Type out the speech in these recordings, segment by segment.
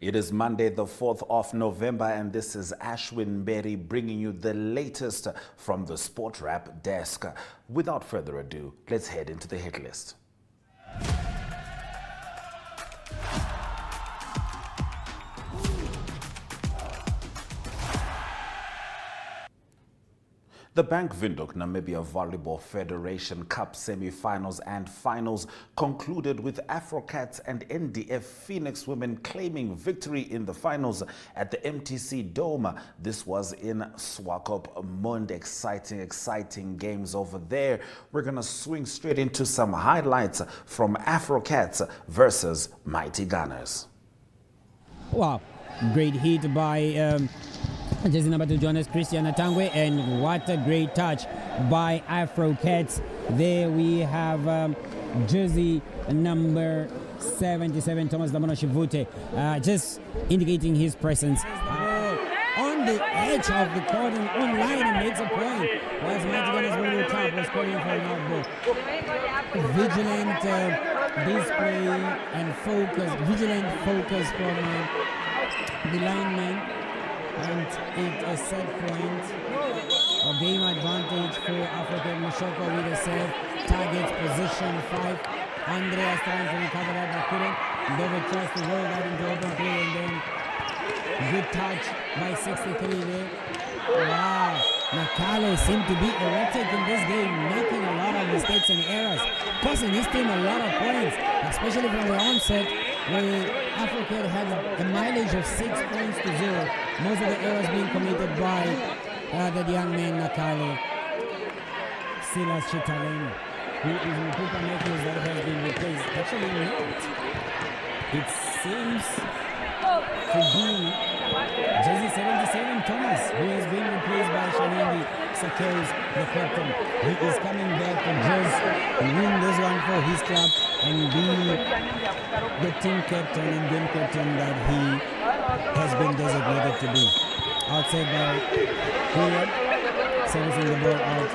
It is Monday, the 4th of November, and this is Ashwin Berry bringing you the latest from the Sport Wrap desk. Without further ado, let's head into the hit list. The Windhoek Namibia Volleyball Federation Cup semi-finals and finals concluded with Afrocats and NDF Phoenix women claiming victory in the finals at the MTC Dome. This was in Swakopmund. Exciting games over there. We're going to swing straight into some highlights from Afrocats versus Mighty Gunners. Wow, great hit by jersey number 2 Jonas Christian Atangwe, and what a great touch by Afrocats. There we have jersey number 77 Thomas Damono Shivute, just indicating his presence on the edge of the court and online, and makes a point. Whilst Mighty Gunners Volleyball Club was calling for an outball. Vigilant display and vigilant focus from the lineman. And it's a set point, a game advantage for African Mashoko with a serve, targets position 5. Andreas trying to recover that but couldn't. David tries to roll that into open play, and then good touch by 63 there. Wow, Nakale seemed to be erratic in this game, making a lot of mistakes and errors, costing his team a lot of points, especially from the onset, where Africa had a mileage of 6 points to 0. Most of the errors being committed by the young man Nakale. Silas Chitaleno, who is in Puka Matthews, that has been replaced. Actually not. It seems to be jersey 77 Thomas, who has been replaced by Shanindi Sakos, the captain. He is coming back to just win this one for his club and be the team captain and game captain that he has been designated to be. Outside by William, servicing the ball out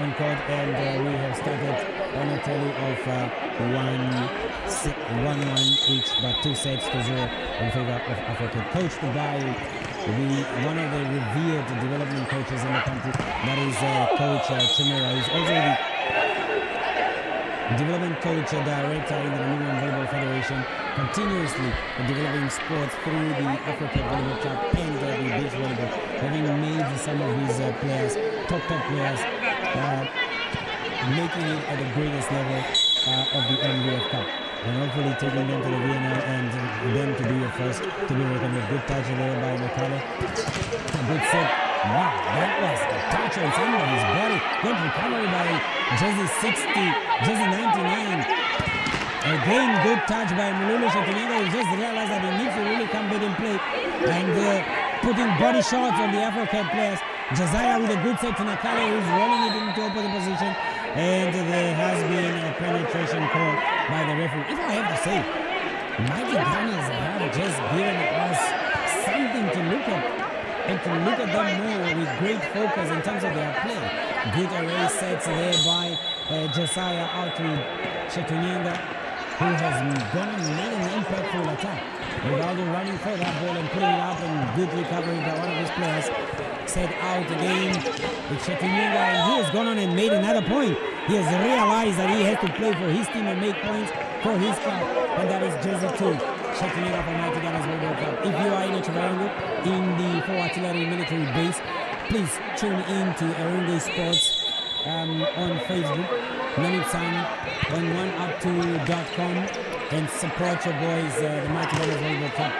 on court, and we have started on a tally of 1-1 each, but 2 sets to 0 in favor of Africa. Coached by one of the revered development coaches in the country, that is Coach Chimera, who's also the development coach director in the Namibian Volleyball Federation, continuously developing sports through the African Volleyball Club and the beach volleyball, having made some of his players, top players, making it at the greatest level of the NDF Cup, and hopefully taking them to the Vienna and them to be the first to be reckoned with. Good touch there by Nakale. A good set. Wow, that was a touch on somebody's body. Good recovery by jersey 60, jersey 99. Again, good touch by Mululu Shatunega. He just realized that he needs to really come back in play and putting body shots on the Afrocat players. Josiah with a good set to Nakale, who's rolling it into opposite position. And there has been a penetration call by the referee. If I have to say, Mighty Gunners have just given us something to look at, and to look at them more with great focus in terms of their play. Good array sets there by Josiah out to Chetunyenga, who has gone and made an impactful attack. Rivaldo running for that ball and putting it up, and good recovery by one of his players. Set out again with Chetunyenga, and he has gone on and made another point. He has realized that he has to play for his team and make points for his club, and that is jersey 2. Chetunyenga from Mighty Gunners Volleyball Club. If you are in Chivarango, in the 4 Artillery military base, please tune in to Erungu Sports on Facebook, Nanipsan on oneup2.com, and support your boys, the Mighty Gunners Volleyball Club.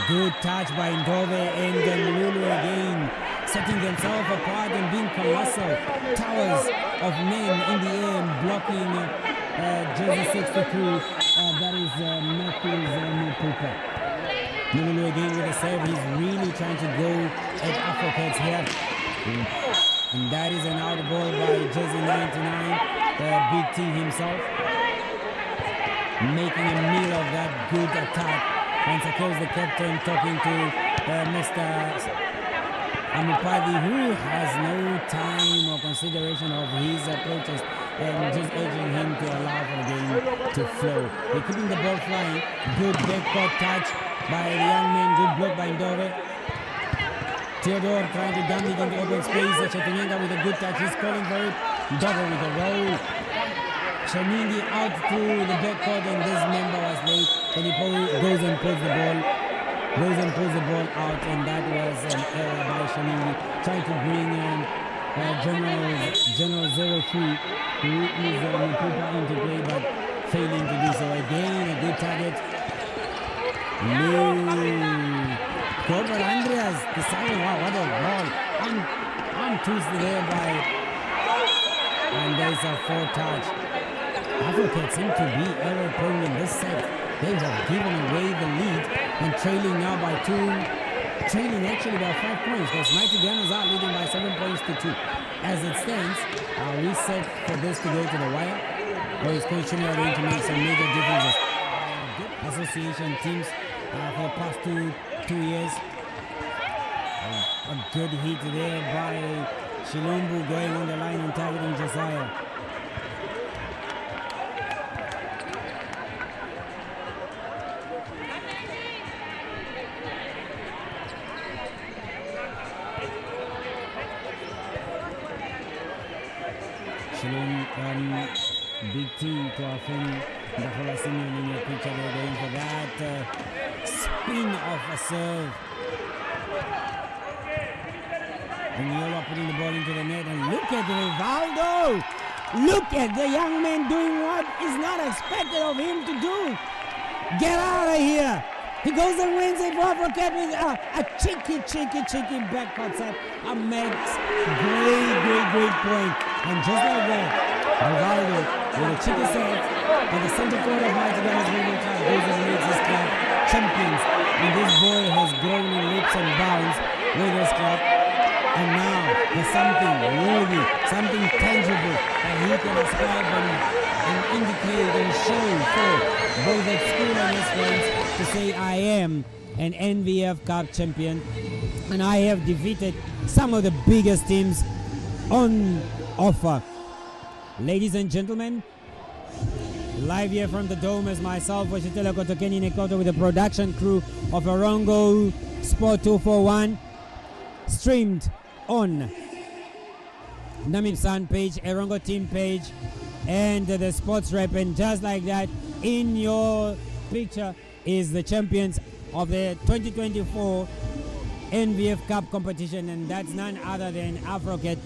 Good touch by Ndove, and Lulu again, setting themselves apart and being colossal towers of men in the air and blocking jersey 62. That is Matthews Mupuka. Lulu again with a serve. He's really trying to go at Afrocats here. And that is an out ball by jersey 99, Big T himself, making a meal of that good attack. And Sakos, the captain, talking to Mr. Amupadi, who has no time or consideration of his protest, and just urging him to allow for the game to flow. They're keeping the ball flying. Good backcourt touch by the young man. Good block by Ndove. Theodore trying to dump it into open space. Chetinyenga with a good touch. He's calling for it. Ndove with a roll. Chaningi out to the backcourt, and this member was late. And he goes and pulls the ball. Out, and that was an error by Chaningi. Trying to bring in General 03, who is Mukupa into play, but failing to do so. Again, a good target. Cobra Andreas deciding, wow, what a ball. I'm twisted there by, and there's a 4-touch. Afrocats seem to be error prone in this set. They have given away the lead and trailing now by 2. Trailing actually by 5 points, because Mighty Gunners are leading by 7 points to 2. As it stands, we set for this to go to the wire, or is Coach Chuma going to make some major differences? Good association teams for the past two years. A good hit there by Shilumbu going on the line and targeting Josiah. Big T to our friend Ndahola Simeon in your picture. They're going for that spin of a serve. And Yola putting the ball into the net, and look at Rivaldo! Look at the young man doing what is not expected of him to do. Get out of here! He goes and wins it for Afrocat with a cheeky backcourt set. A Max great point. And just like that, Rivaldo with a cheeky set in the center court of Mighty Gunners Women's Club goes and makes his club champions. And this boy has grown in leaps and bounds with this club. And now there's something worthy, something tangible that he can ascribe and indicate and show for both at school and his friends to say, I am an NVF Cup champion and I have defeated some of the biggest teams on offer. Ladies and gentlemen, live here from the Dome is myself, Washitela Kotokeni Nekoto, with the production crew of Orongo Sport 241, streamed on Namibsan page, Orongo team page, and the sports rep. And just like that, in your picture is the champions of the 2024 NVF Cup competition, and that's none other than Afrocat.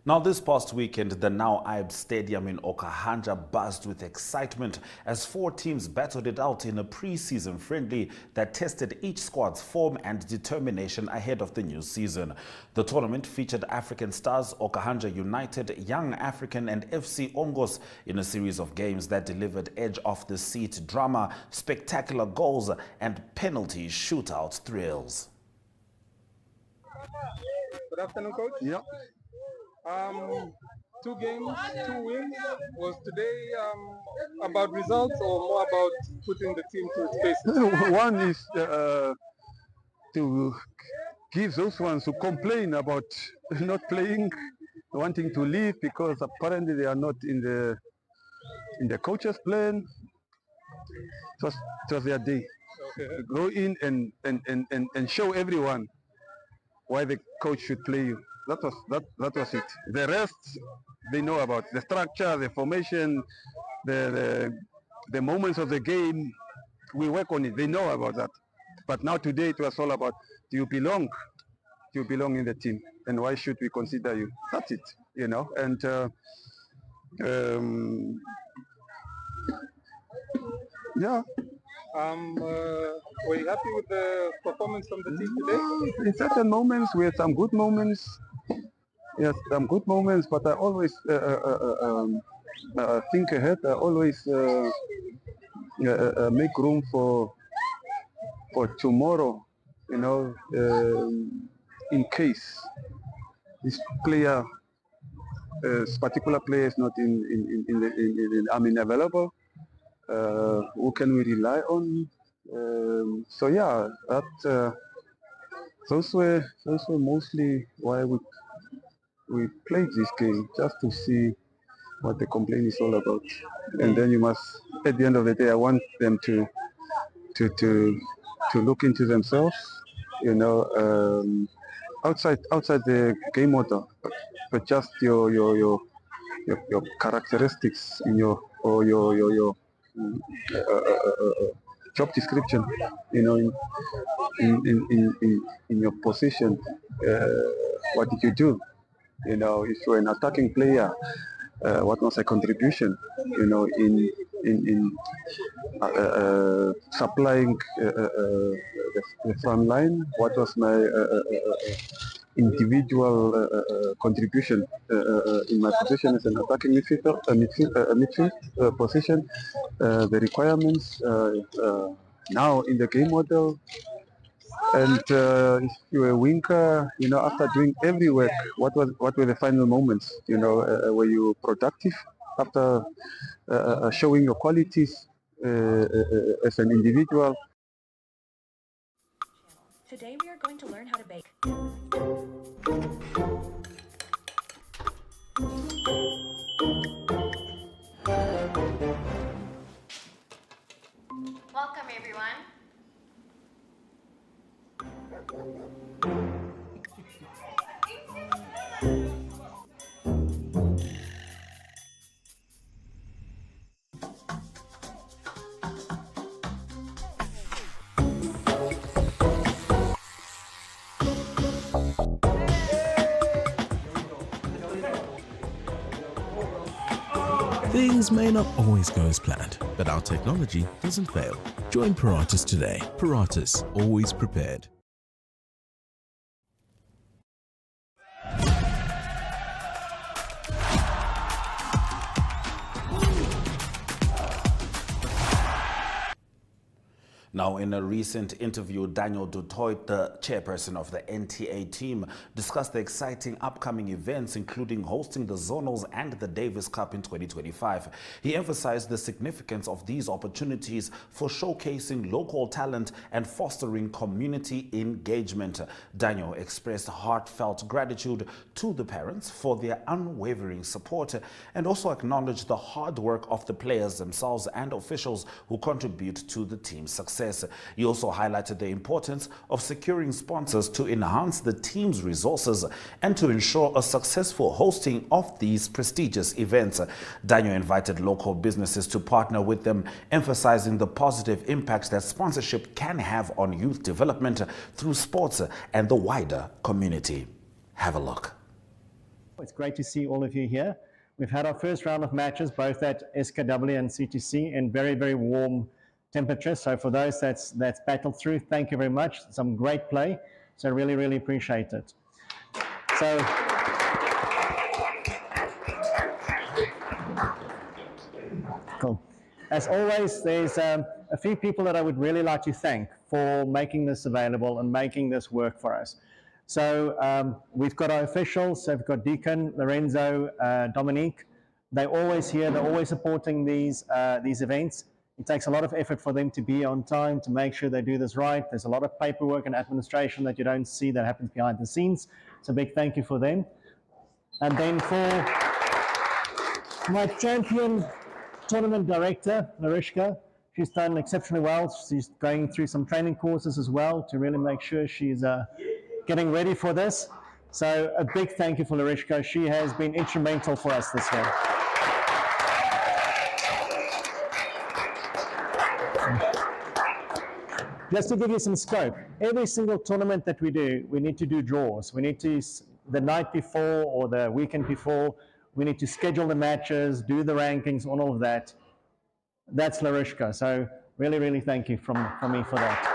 Now, this past weekend, the now IBE Stadium in Okahanja buzzed with excitement as 4 teams battled it out in a pre-season friendly that tested each squad's form and determination ahead of the new season. The tournament featured African Stars, Okahanja United, Young African and FC Ongos in a series of games that delivered edge-of-the-seat drama, spectacular goals and penalty shootout thrills. Good afternoon, Coach. Yeah. 2 games, 2 wins. Was today about results or more about putting the team to its paces? One is to give those ones who complain about not playing, wanting to leave because apparently they are not in the coach's plan. It was their day. Okay. Go in and show everyone why the coach should play you. That was it. The rest they know about the structure, the formation, the moments of the game. We work on it. They know about that. But now today it was all about, do you belong? Do you belong in the team? And why should we consider you? That's it, you know. And yeah. Were you happy with the performance from the team today? In certain moments, we had some good moments. Yes, some good moments, but I always think ahead. I always make room for tomorrow. You know, in case this player, this particular player is not available. Who can we rely on? So yeah, that those were mostly why we played this game, just to see what the complaint is all about. And then you must, at the end of the day, I want them to look into themselves, outside the game model, but just your characteristics in your job description, in your position. What did you do? If you're an attacking player, what was a contribution? In supplying the front line. What was my individual contribution in my position as an attacking midfield position? The requirements now in the game model. And if you're a winger, after doing every work, what were the final moments? Were you productive after showing your qualities as an individual? Today we are going to learn how to bake. Welcome everyone. Things may not always go as planned, but our technology doesn't fail. Join Paratus today. Paratus, always prepared. Now, in a recent interview, Daniel du Toit, the chairperson of the NTA team, discussed the exciting upcoming events, including hosting the Zonals and the Davis Cup in 2025. He emphasized the significance of these opportunities for showcasing local talent and fostering community engagement. Daniel expressed heartfelt gratitude to the parents for their unwavering support and also acknowledged the hard work of the players themselves and officials who contribute to the team's success. He also highlighted the importance of securing sponsors to enhance the team's resources and to ensure a successful hosting of these prestigious events. Daniel invited local businesses to partner with them, emphasizing the positive impact that sponsorship can have on youth development through sports and the wider community. Have a look. It's great to see all of you here. We've had our first round of matches, both at SKW and CTC, in very, very warm temperatures. So for those that's battled through, thank you very much. Some great play. So really, really appreciate it. So cool. As always, there's a few people that I would really like to thank for making this available and making this work for us. So we've got our officials. So we've got Deacon, Lorenzo, Dominique. They're always here. They're always supporting these events. It takes a lot of effort for them to be on time, to make sure they do this right. There's a lot of paperwork and administration that you don't see that happens behind the scenes. So a big thank you for them. And then for my champion tournament director, Larishka, she's done exceptionally well. She's going through some training courses as well to really make sure she's getting ready for this. So a big thank you for Larishka. She has been instrumental for us this year. Just to give you some scope, every single tournament that we do, we need to do draws. We need to, the night before or the weekend before, we need to schedule the matches, do the rankings, all of that. That's Larishka. So really, really thank you from me for that.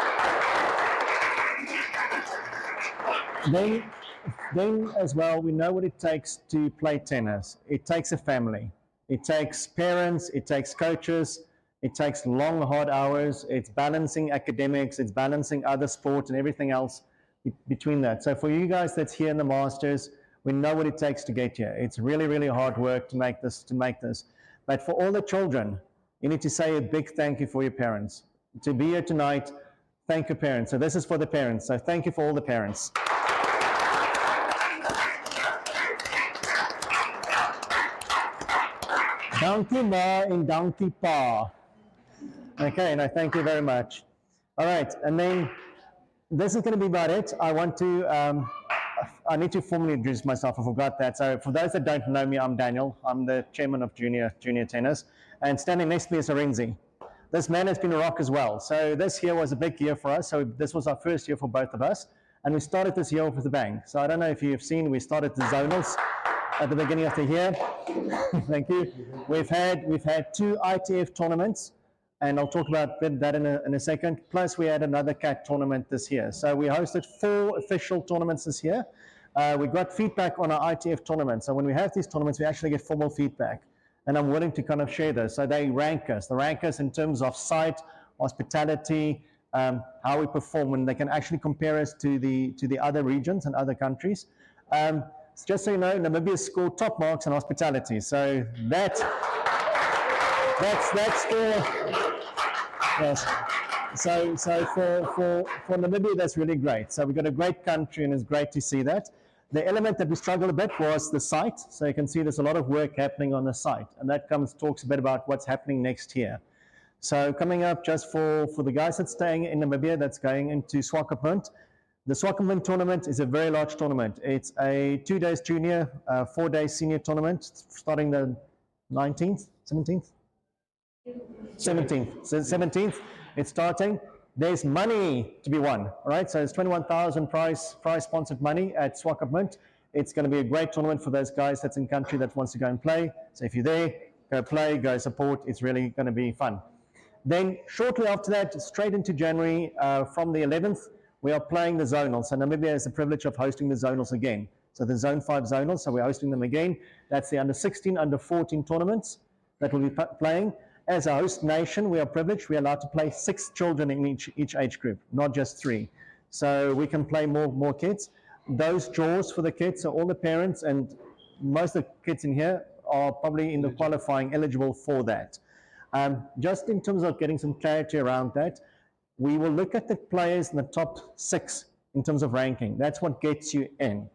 Then as well, we know what it takes to play tennis. It takes a family. It takes parents, it takes coaches, it takes long, hard hours. It's balancing academics, it's balancing other sports and everything else between that. So for you guys that's here in the Masters, we know what it takes to get here. It's really, really hard work to make this. But for all the children, you need to say a big thank you for your parents. To be here tonight, thank your parents. So this is for the parents. So thank you for all the parents. Donkey Ma in Donkey Pa. Okay, no, thank you very much. All right, and then this is going to be about it. I need to formally introduce myself. I forgot that. So for those that don't know me, I'm Daniel. I'm the chairman of junior tennis. And standing next to me is Arenzi. This man has been a rock as well. So this year was a big year for us. So this was our first year for both of us. And we started this year off with a bang. So I don't know if you've seen, we started the zonals at the beginning of the year. Thank you. We've had 2 ITF tournaments. And I'll talk about that in a second. Plus, we had another CAT tournament this year. So we hosted 4 official tournaments this year. We got feedback on our ITF tournament. So when we have these tournaments, we actually get formal feedback. And I'm willing to kind of share this. So they rank us. They rank us in terms of site, hospitality, how we perform, and they can actually compare us to the other regions and other countries. Just so you know, Namibia scored top marks in hospitality. So that's the... Yes. So for Namibia, that's really great. So we've got a great country, and it's great to see that. The element that we struggled a bit was the site. So you can see there's a lot of work happening on the site, and that talks a bit about what's happening next year. So coming up, just for the guys that's staying in Namibia, that's going into Swakopmund. The Swakopmund tournament is a very large tournament. It's a 2 days junior, 4 days senior tournament, starting the 19th, 17th? 17th. So 17th, it's starting. There's money to be won, all right? So it's 21,000 prize sponsored money at Swakopmund. It's going to be a great tournament for those guys that's in country that wants to go and play. So if you're there, go play, go support. It's really going to be fun. Then shortly after that, straight into January, from the 11th, we are playing the zonals. So Namibia has the privilege of hosting the zonals again. So the Zone 5 zonals, so we're hosting them again. That's the under 16, under 14 tournaments that we'll be playing. As a host nation, we are privileged. We are allowed to play 6 children in each age group, not just 3. So we can play more kids. Those draws for the kids, so all the parents and most of the kids in here are probably in the qualifying eligible for that. Just in terms of getting some clarity around that, we will look at the players in the top 6 in terms of ranking. That's what gets you in.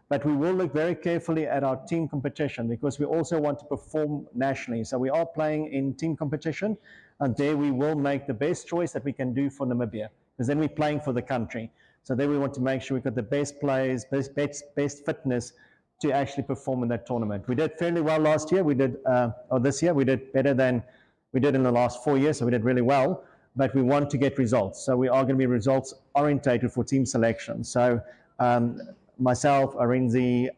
But we will look very carefully at our team competition because we also want to perform nationally. So we are playing in team competition, and there we will make the best choice that we can do for Namibia, because then we're playing for the country. So there we want to make sure we've got the best players, best fitness to actually perform in that tournament. We did fairly well last year. This year we did better than we did in the last 4 years, so we did really well. But we want to get results. So we are going to be results orientated for team selection. So myself, Arenzi,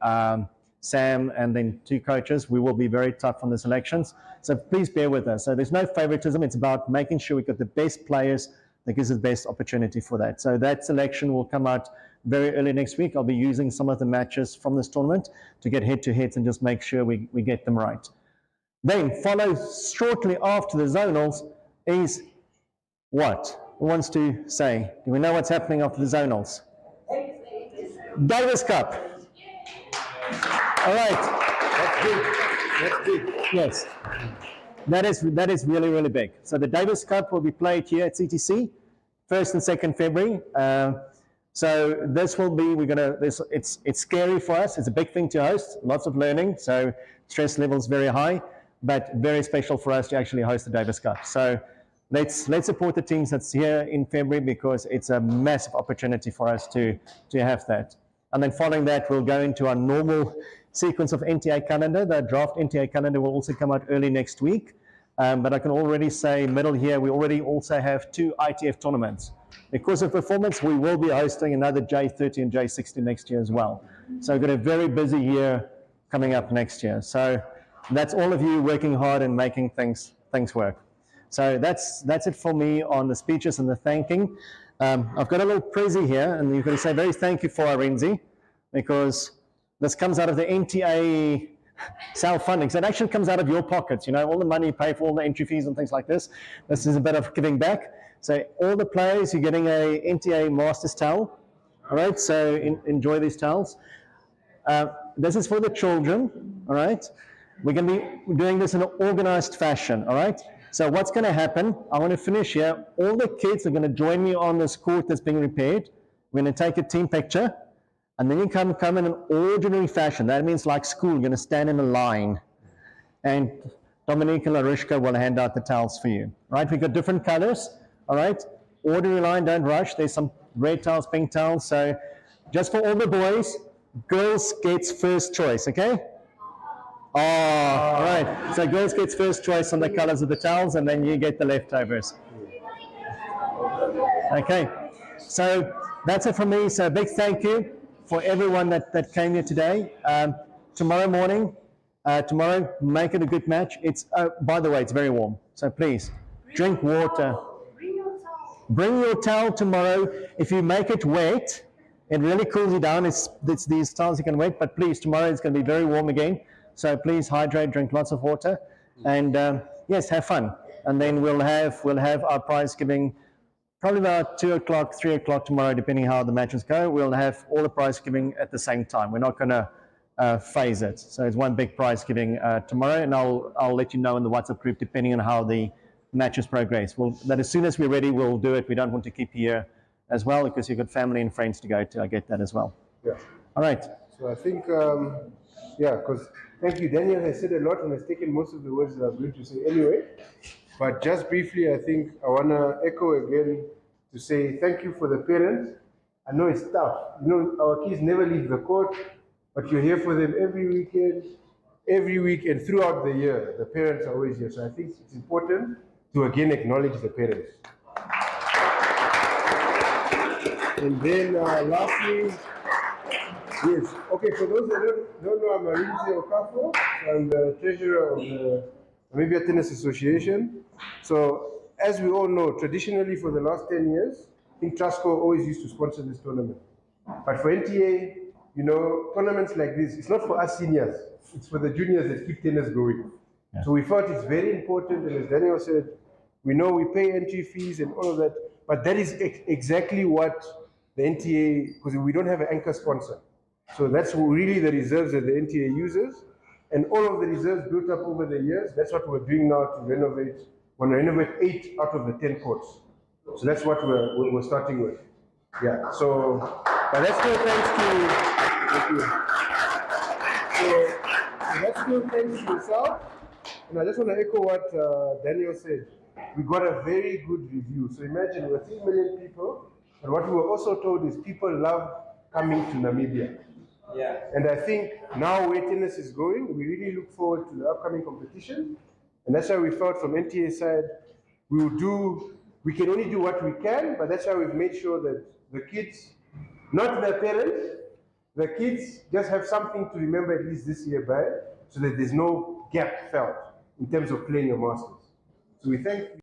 Sam, and then 2 coaches, we will be very tough on the selections. So please bear with us. So there's no favoritism. It's about making sure we've got the best players that gives us the best opportunity for that. So that selection will come out very early next week. I'll be using some of the matches from this tournament to get head-to-heads and just make sure we get them right. Then follow shortly after the zonals is what? Who wants to say? Do we know what's happening after the zonals? Davis Cup. All right. That's big. That's big. Yes. That is really, really big. So the Davis Cup will be played here at CTC, 1st and 2nd February. So this will be, it's scary for us. It's a big thing to host, lots of learning. So stress levels very high, but very special for us to actually host the Davis Cup. So let's support the teams that's here in February because it's a massive opportunity for us to have that. And then following that, we'll go into our normal sequence of NTA calendar. The draft NTA calendar will also come out early next week. But I can already say middle here, we already also have 2 ITF tournaments. Because of performance, we will be hosting another J30 and J60 next year as well. So we've got a very busy year coming up next year. So that's all of you working hard and making things work. So that's it for me on the speeches and the thanking. I've got a little prezi here, and you're going to say very thank you for Arenzi, because this comes out of the NTA self-funding. So it actually comes out of your pockets, you know, all the money you pay for all the entry fees and things like this. This is a bit of giving back. So all the players, you're getting a NTA Masters towel. All right, so enjoy these towels. This is for the children, all right? We're going to be doing this in an organized fashion, all right? So what's going to happen, I want to finish here. All the kids are going to join me on this court that's being repaired. We're going to take a team picture, and then you come in an ordinary fashion. That means like school, you're going to stand in a line. And Dominique and Larushka will hand out the towels for you. Right? We've got different colors. All right? Orderly line, don't rush. There's some red towels, pink towels. So just for all the boys, girls gets first choice, okay? Oh, all right. So girls gets first choice on the colors of the towels, and then you get the leftovers. Okay. So that's it from me. So a big thank you for everyone that came here today. Tomorrow morning, tomorrow, make it a good match. It's by the way, it's very warm. So please, drink water. Bring your towel tomorrow. If you make it wet, it really cools you down. It's these towels you can wet, but please, tomorrow it's going to be very warm again. So please hydrate, drink lots of water, and yes, have fun. And then we'll have our prize giving probably about 2 o'clock, 3 o'clock tomorrow, depending how the matches go. We'll have all the prize giving at the same time. We're not going to phase it. So it's one big prize giving tomorrow, and I'll let you know in the WhatsApp group depending on how the matches progress. That as soon as we're ready, we'll do it. We don't want to keep you here as well because you've got family and friends to go to. I get that as well. Yeah. All right. So I think, yeah, because thank you. Daniel has said a lot and has taken most of the words that I was going to say anyway. But just briefly, I think I want to echo again to say thank you for the parents. I know it's tough. You know, our kids never leave the court, but you're here for them every weekend, every week, and throughout the year. The parents are always here. So I think it's important to again acknowledge the parents. And then lastly, yes, okay, for those that don't know, I'm Marinzi Okafo. I'm the treasurer of the Namibia Tennis Association. So as we all know, traditionally for the last 10 years, I think Trasco always used to sponsor this tournament. But for NTA, you know, tournaments like this, it's not for us seniors, it's for the juniors that keep tennis going. Yeah. So we thought it's very important, and as Daniel said, we know we pay entry fees and all of that, but that is exactly what the NTA, because we don't have an anchor sponsor. So that's really the reserves that the NTA uses, and all of the reserves built up over the years, that's what we're doing now to renovate. We're going to renovate 8 out of the 10 courts. So that's what we're starting with. Yeah, so, but that's still thanks to, thank you. So that's still thanks to yourself. And I just want to echo what Daniel said. We got a very good review. So imagine we're 3 million people, and what we were also told is people love coming to Namibia. Yeah. And I think now where tennis is going, we really look forward to the upcoming competition. And that's why we felt from NTA side, we can only do what we can, but that's why we've made sure that the kids, not their parents, the kids just have something to remember at least this year by, so that there's no gap felt in terms of playing your Masters. So we thank you.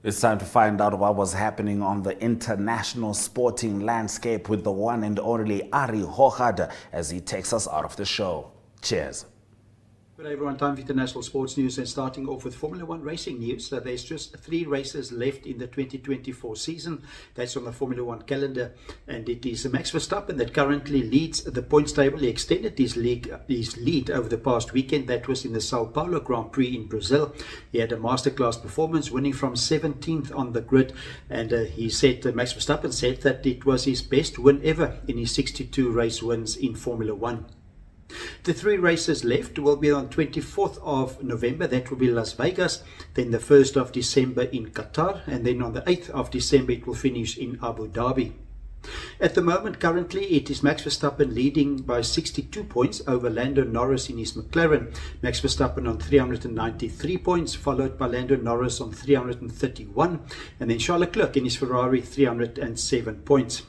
It's time to find out what was happening on the international sporting landscape with the one and only Ari Hochad as he takes us out of the show. Cheers. Good day everyone, time for international sports news, and starting off with Formula 1 racing news. So there's just 3 races left in the 2024 season. That's on the Formula 1 calendar, and it is Max Verstappen that currently leads the points table. He extended his lead over the past weekend. That was in the Sao Paulo Grand Prix in Brazil. He had a masterclass performance, winning from 17th on the grid, and Max Verstappen said that it was his best win ever in his 62 race wins in Formula 1. The 3 races left will be on 24th of November, that will be Las Vegas, then the 1st of December in Qatar, and then on the 8th of December it will finish in Abu Dhabi. At the moment, currently, it is Max Verstappen leading by 62 points over Lando Norris in his McLaren. Max Verstappen on 393 points, followed by Lando Norris on 331, and then Charles Leclerc in his Ferrari 307 points.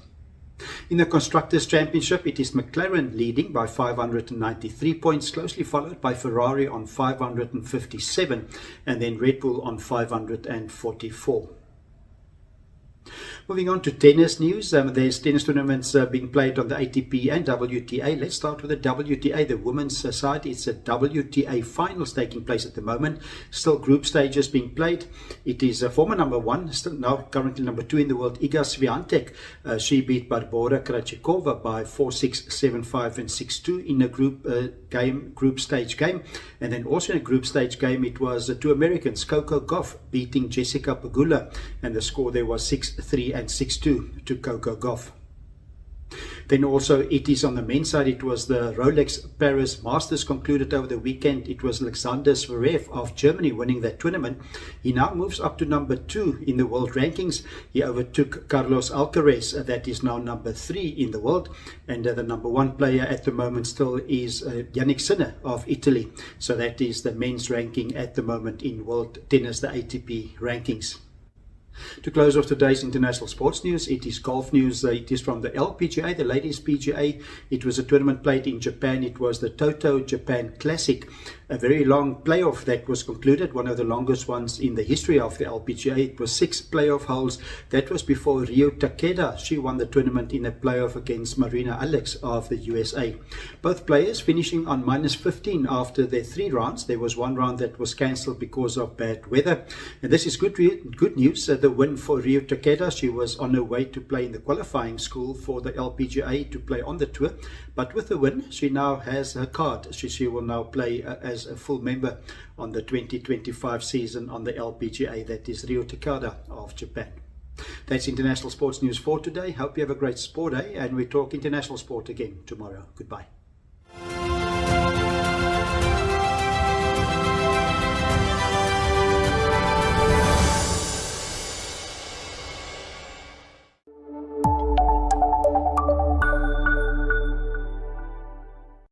In the Constructors' Championship, it is McLaren leading by 593 points, closely followed by Ferrari on 557, and then Red Bull on 544. Moving on to tennis news, there's tennis tournaments being played on the ATP and WTA. Let's start with the WTA, the women's side. It's a WTA finals taking place at the moment. Still group stages being played. It is former number 1, still now currently number 2 in the world, Iga Swiatek. She beat Barbora Krejcikova by 4-6, 7-5 and 6-2 in a group stage game. And then also in a group stage game, it was 2 Americans, Coco Gauff beating Jessica Pegula, and the score there was 6-3 and 6-2 to Coco Gauff. Then also it is on the men's side, it was the Rolex Paris Masters concluded over the weekend. It was Alexander Zverev of Germany winning that tournament. He now moves up to number 2 in the world rankings. He overtook Carlos Alcaraz, that is now number 3 in the world. And the number 1 player at the moment still is Yannick Sinner of Italy. So that is the men's ranking at the moment in world tennis, the ATP rankings. To close off today's international sports news, it is golf news. It is from the LPGA, the ladies PGA. It was a tournament played in Japan. It was the Toto Japan Classic, a very long playoff that was concluded, one of the longest ones in the history of the LPGA. It was 6 playoff holes. That was before Ryo Takeda. She won the tournament in a playoff against Marina Alex of the USA. Both players finishing on -15 after their 3 rounds. There was 1 round that was cancelled because of bad weather. And this is good news. The win for Ryo Takeda. She was on her way to play in the qualifying school for the LPGA to play on the tour. But with the win, she now has her card. She will now play as a full member on the 2025 season on the LPGA. That is Ryo Takeda of Japan. That's international sports news for today. Hope you have a great sport day, and we talk international sport again tomorrow. Goodbye.